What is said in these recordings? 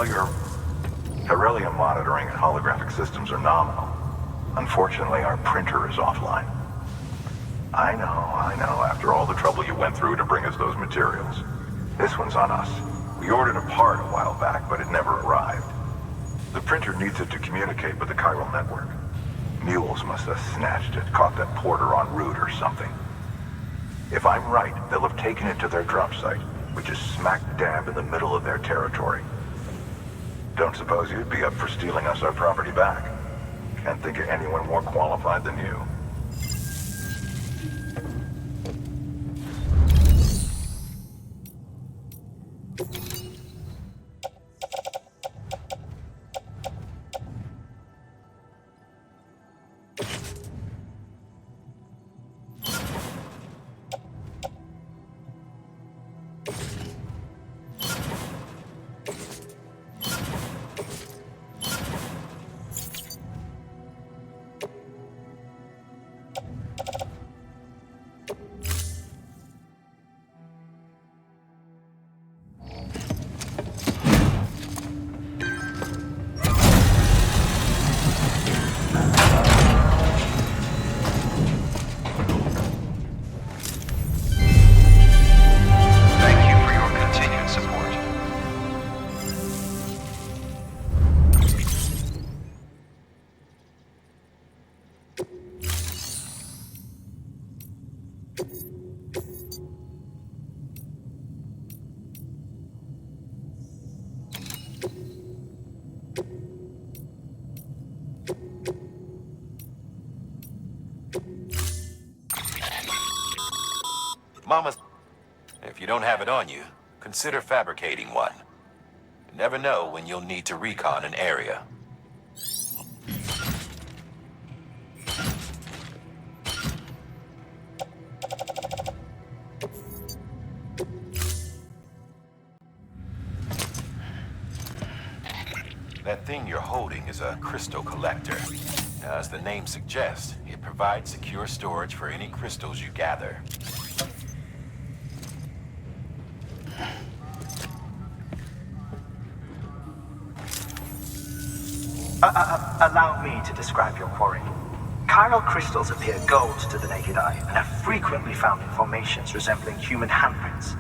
Well, your beryllium monitoring and holographic systems are nominal. Unfortunately, our printer is offline. I know, after all the trouble you went through to bring us those materials. This one's on us. We ordered a part a while back, but it never arrived. The printer needs it to communicate with the chiral network. Mules must have snatched it, caught that porter en route or something. If I'm right, they'll have taken it to their drop site, which is smack dab in the middle of their territory. Don't suppose you'd be up for stealing us our property back? Can't think of anyone more qualified than you. Mama, if you don't have it on you, consider fabricating one. You never know when you'll need to recon an area. That thing you're holding is a crystal collector. Now, as the name suggests, it provides secure storage for any crystals you gather. Allow me to describe your quarry. Chiral crystals appear gold to the naked eye and are frequently found in formations resembling human handprints.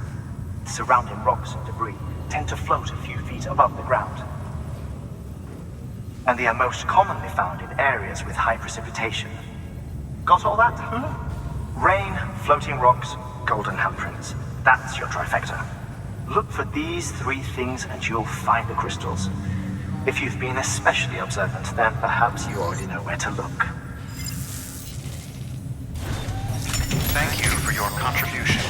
Surrounding rocks and debris tend to float a few feet above the ground. And they are most commonly found in areas with high precipitation. Got all that? Rain, floating rocks, golden handprints. That's your trifecta. Look for these three things and you'll find the crystals. If you've been especially observant, then perhaps you already know where to look. Thank you for your contribution.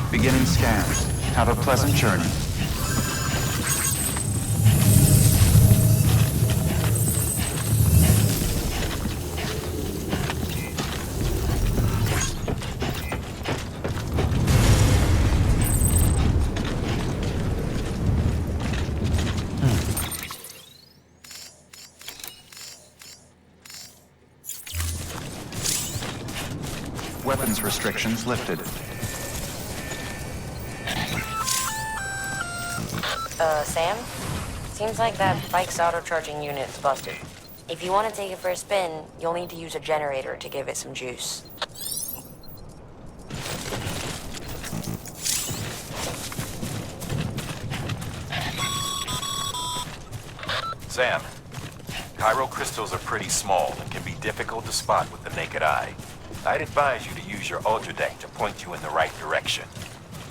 Beginning scan. Have a pleasant journey. Weapons restrictions lifted. Sam? Seems like that bike's auto-charging unit is busted. If you want to take it for a spin, you'll need to use a generator to give it some juice. Sam, chiral crystals are pretty small and can be difficult to spot with the naked eye. I'd advise you to use your ultradeck to point you in the right direction.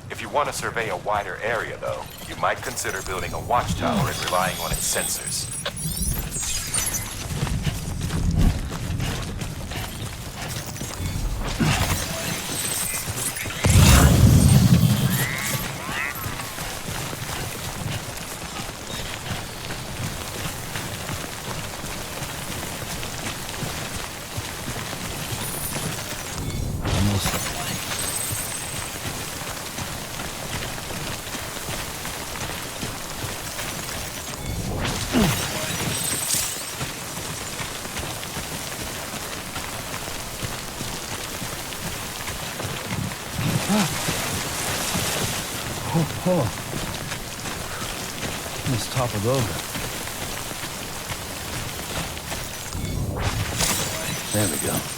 If you want to survey a wider area, though, you might consider building a watchtower and relying on its sensors. Let's topple over. There we go.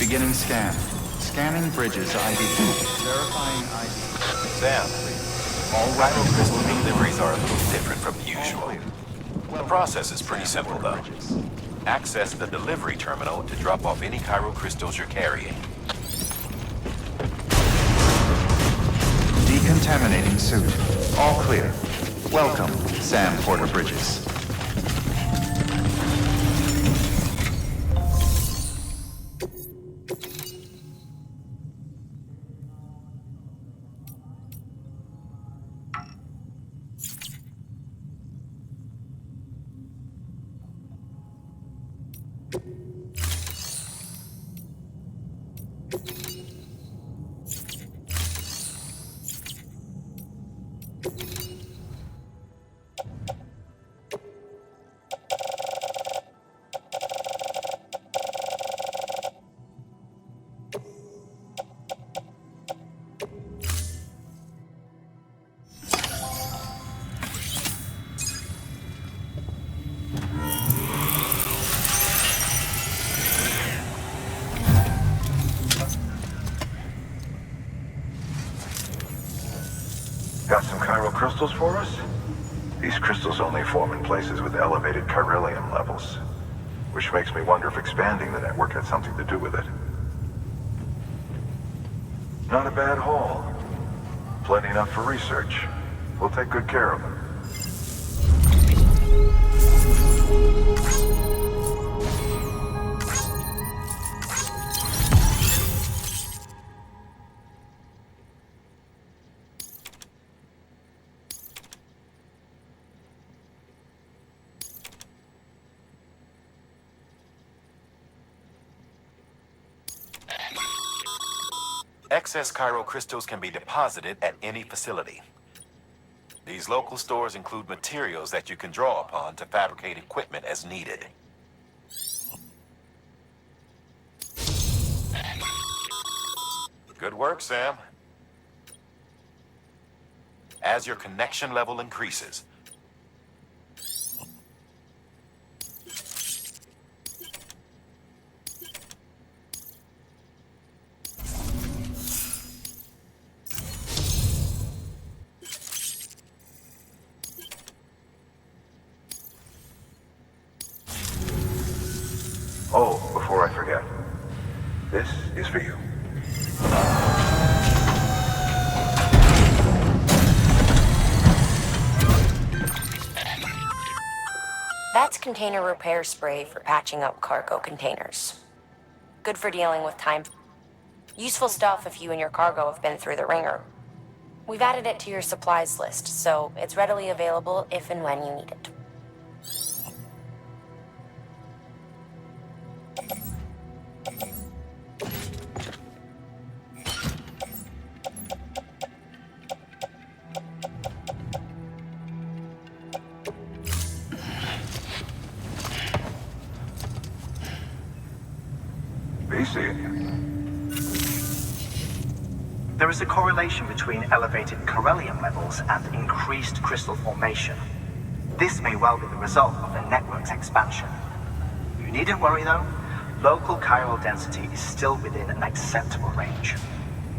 Beginning scan. Scanning bridges ID. Verifying ID. Sam, all viral crystal deliveries are a little different from the usual. The process is pretty simple, though. Access the delivery terminal to drop off any chiral crystals you're carrying. Decontaminating suit. All clear. Welcome, Sam Porter Bridges. Got some chiral crystals for us? These crystals only form in places with elevated chiralium levels, which makes me wonder if expanding the network had something to do with it. Not a bad haul. Plenty enough for research. We'll take good care of them. Excess chiral crystals can be deposited at any facility. These local stores include materials that you can draw upon to fabricate equipment as needed. Good work, Sam. As your connection level increases, Oh, before I forget, this is for you. That's container repair spray for patching up cargo containers. Good for dealing with time. Useful stuff if you and your cargo have been through the ringer. We've added it to your supplies list, so it's readily available if and when you need it. BC. There is a correlation between elevated Corellium levels and increased crystal formation. This may well be the result of the network's expansion. You needn't worry though. Local chiral density is still within an acceptable range.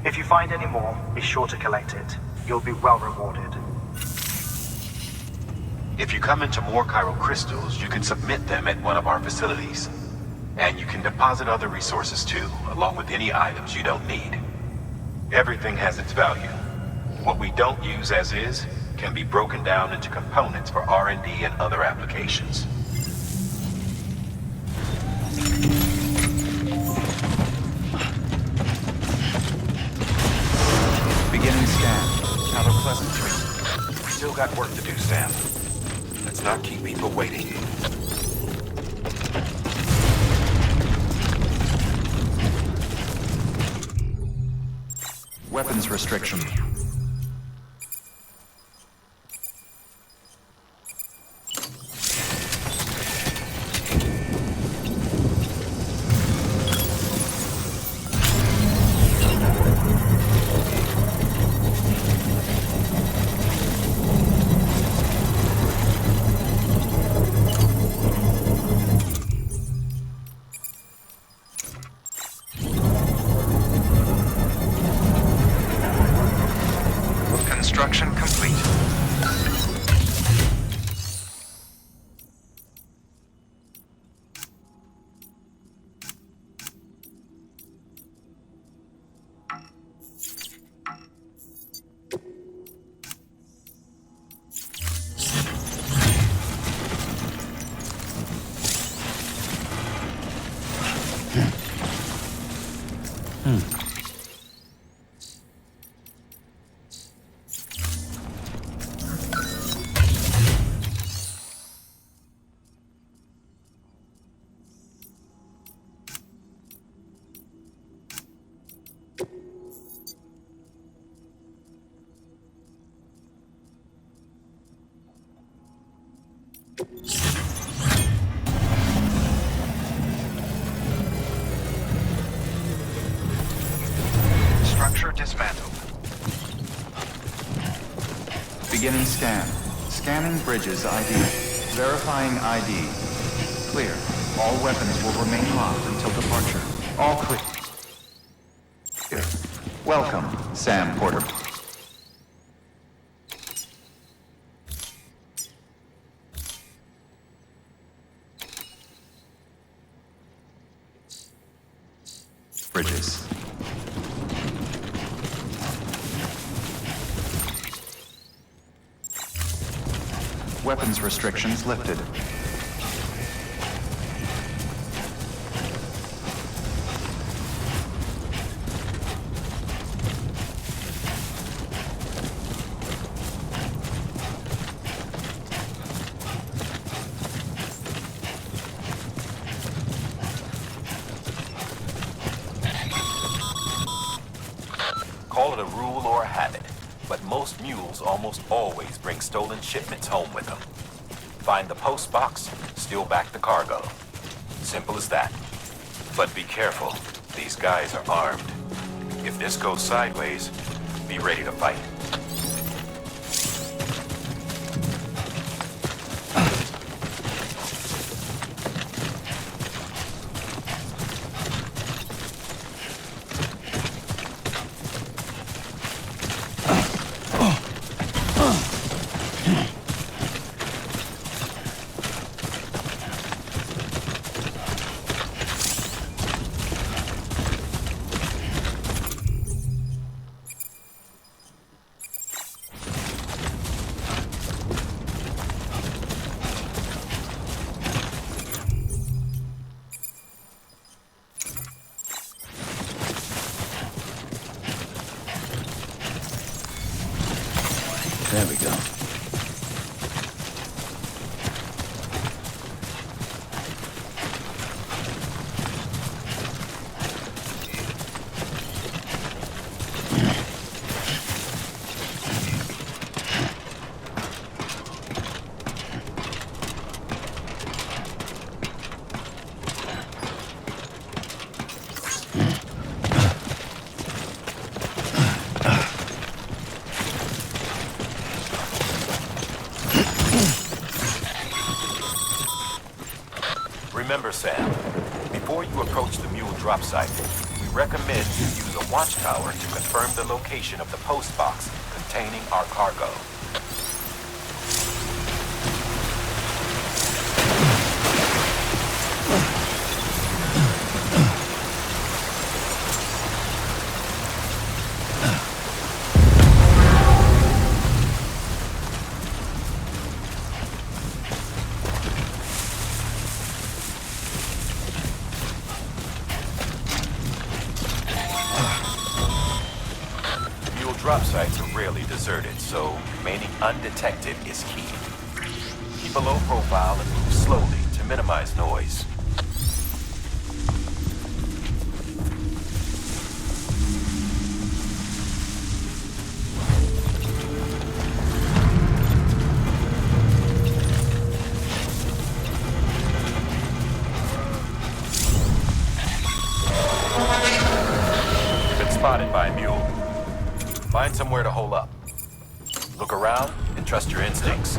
If you find any more, be sure to collect it. You'll be well rewarded. If you come into more chiral crystals, you can submit them at one of our facilities. And you can deposit other resources too, along with any items you don't need. Everything has its value. What we don't use as is can be broken down into components for R&D and other applications. Beginning scan. Have a pleasant trip. We still got work to do, Sam. Let's not keep people waiting. Weapons restriction. Construction complete. Structure dismantled. Beginning scan. Scanning bridges ID. Verifying ID. Clear. All weapons will remain locked until departure. All clear. Welcome, Sam Porter. Bridges. Weapons restrictions lifted. Call it a rule or a habit, but most mules almost always bring stolen shipments home with them. Find the post box, steal back the cargo. Simple as that. But be careful, these guys are armed. If this goes sideways, be ready to fight. There we go. Before you approach the mule drop site, we recommend you use a watchtower to confirm the location of the post box containing our cargo. Drop sites are rarely deserted, so remaining undetected is key. Keep a low profile and move slowly to minimize noise. Been spotted by a mule. Find somewhere to hole up. Look around and trust your instincts.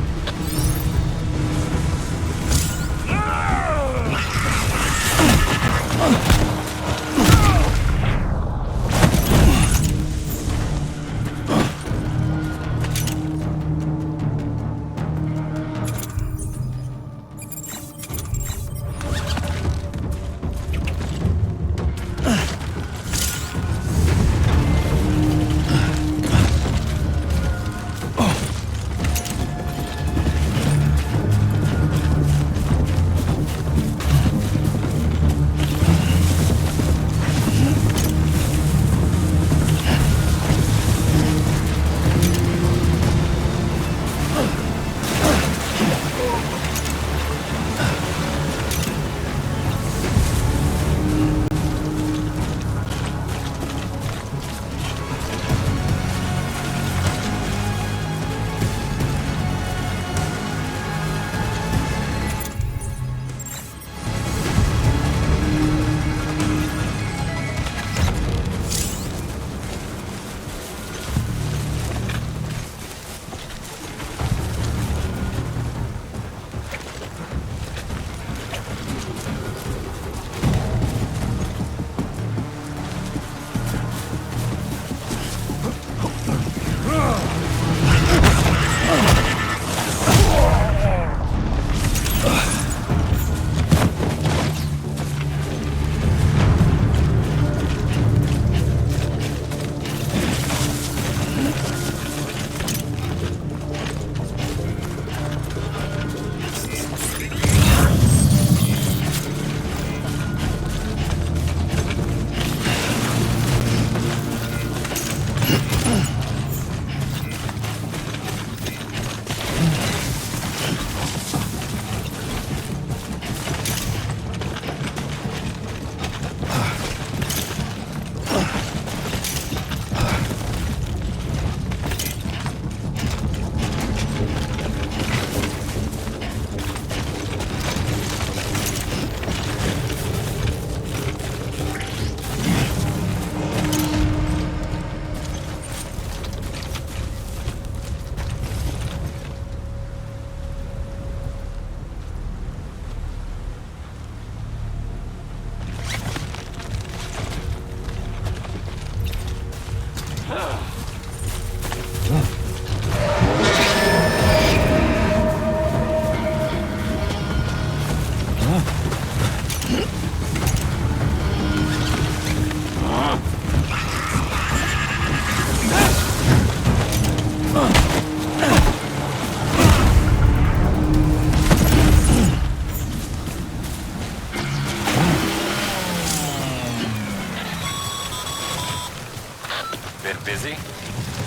Been busy?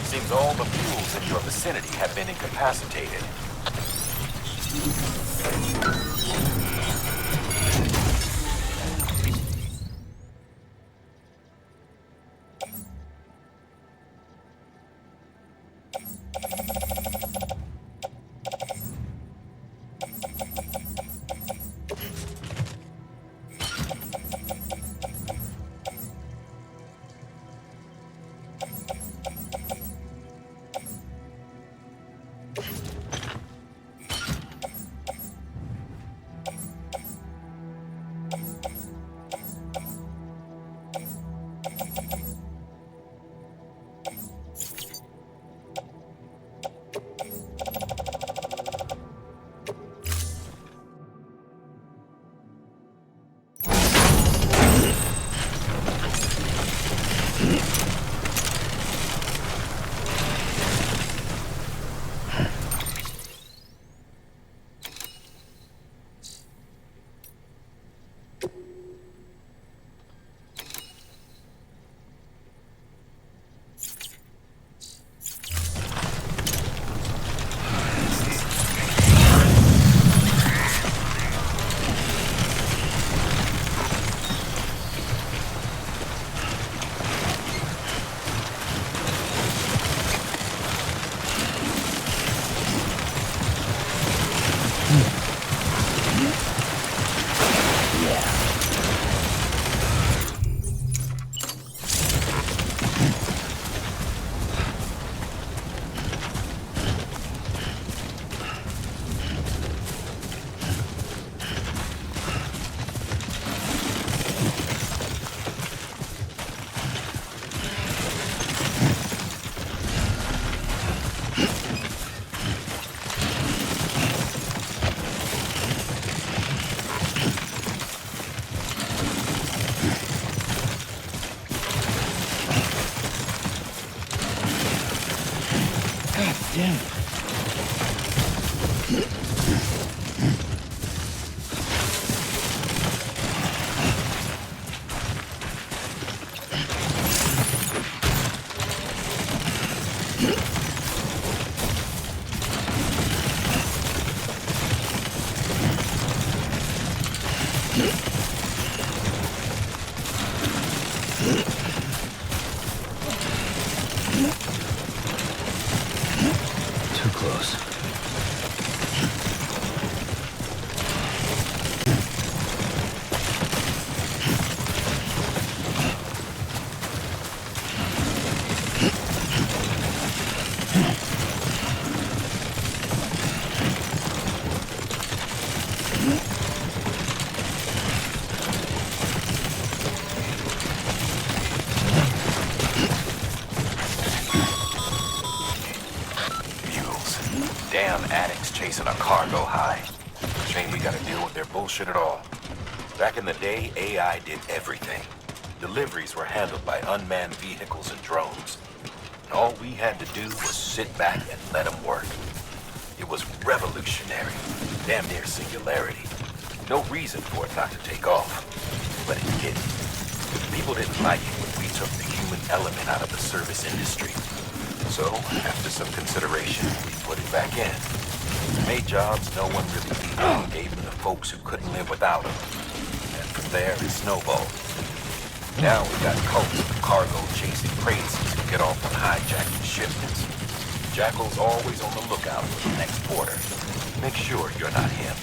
Seems all the fuels in your vicinity have been incapacitated. damn it. Too close. Damn addicts chasing a cargo high. Shame we gotta deal with their bullshit at all. Back in the day, AI did everything. Deliveries were handled by unmanned vehicles and drones. And all we had to do was sit back and let them work. It was revolutionary, damn near singularity. No reason for it not to take off, but it didn't. People didn't like it when we took the human element out of the service industry. So, after some consideration, we put it back in. Made jobs no one really needed and gave them to folks who couldn't live without them. And from there, it snowballed. Now we got cults of cargo-chasing crazies who get off on hijacking shipments. Jackal's always on the lookout for the next porter. Make sure you're not him.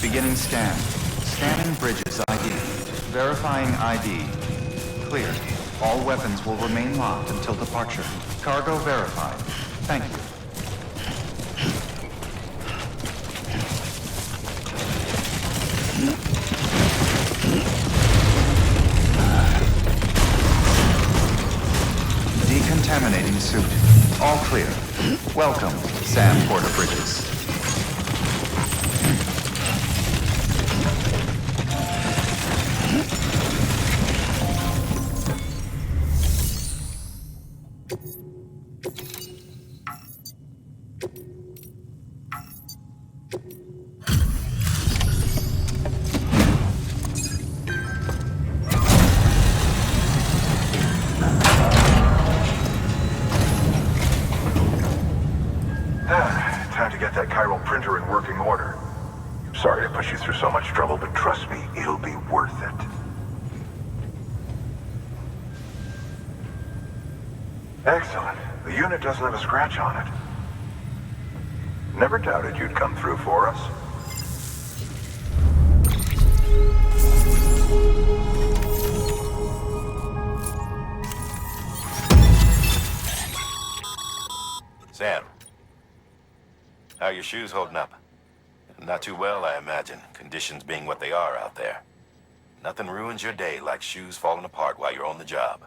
Beginning scan. Scanning bridges ID. Verifying ID. Clear. All weapons will remain locked until departure. Cargo verified. Thank you. Decontaminating suit. All clear. Welcome, Sam Porter Bridges. Time to get that chiral printer in working order. Sorry to push you through so much trouble, but trust me, it'll be worth it. Excellent. The unit doesn't have a scratch on it. Never doubted you'd come through for us. Sam, how are your shoes holding up? Not too well, I imagine, conditions being what they are out there. Nothing ruins your day like shoes falling apart while you're on the job.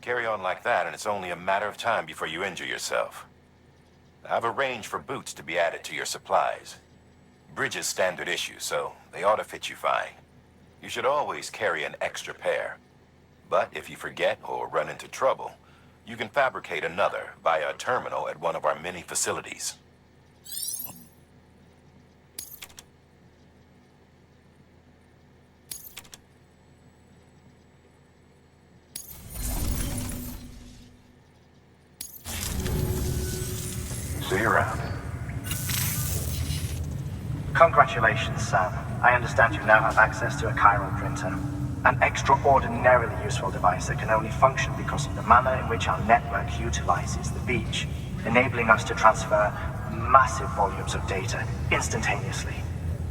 Carry on like that, and it's only a matter of time before you injure yourself. I've arranged for boots to be added to your supplies. Bridges standard issue, so they ought to fit you fine. You should always carry an extra pair. But if you forget or run into trouble, you can fabricate another via a terminal at one of our many facilities. See you around. Congratulations, Sam. I understand you now have access to a chiral printer. An extraordinarily useful device that can only function because of the manner in which our network utilizes the beach, enabling us to transfer massive volumes of data instantaneously.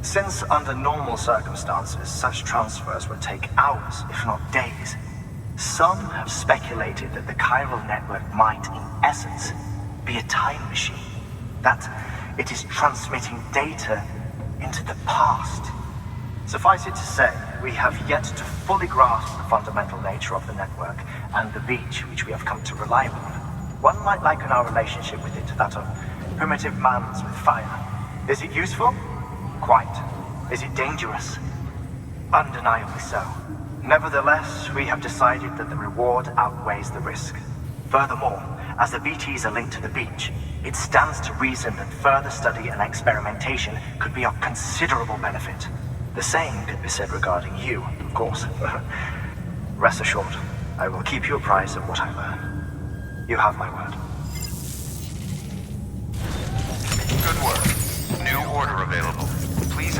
Since under normal circumstances, such transfers would take hours, if not days, some have speculated that the chiral network might, in essence, be a time machine. That it is transmitting data into the past. Suffice it to say, we have yet to fully grasp the fundamental nature of the network and the beach which we have come to rely upon. One might liken our relationship with it to that of primitive man's with fire. Is it useful? Quite. Is it dangerous? Undeniably so. Nevertheless, we have decided that the reward outweighs the risk. Furthermore, as the BTs are linked to the beach, it stands to reason that further study and experimentation could be of considerable benefit. The same could be said regarding you, of course. Rest assured, I will keep you apprised of what I learn. You have my word. Good work. New order available. Please.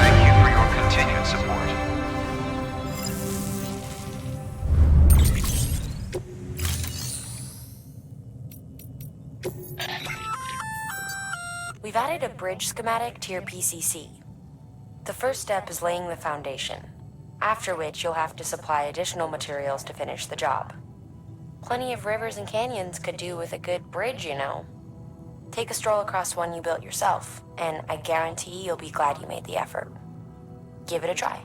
Thank you for your continued support. We've added a bridge schematic to your PCC. The first step is laying the foundation, after which you'll have to supply additional materials to finish the job. Plenty of rivers and canyons could do with a good bridge, you know. Take a stroll across one you built yourself, and I guarantee you'll be glad you made the effort. Give it a try.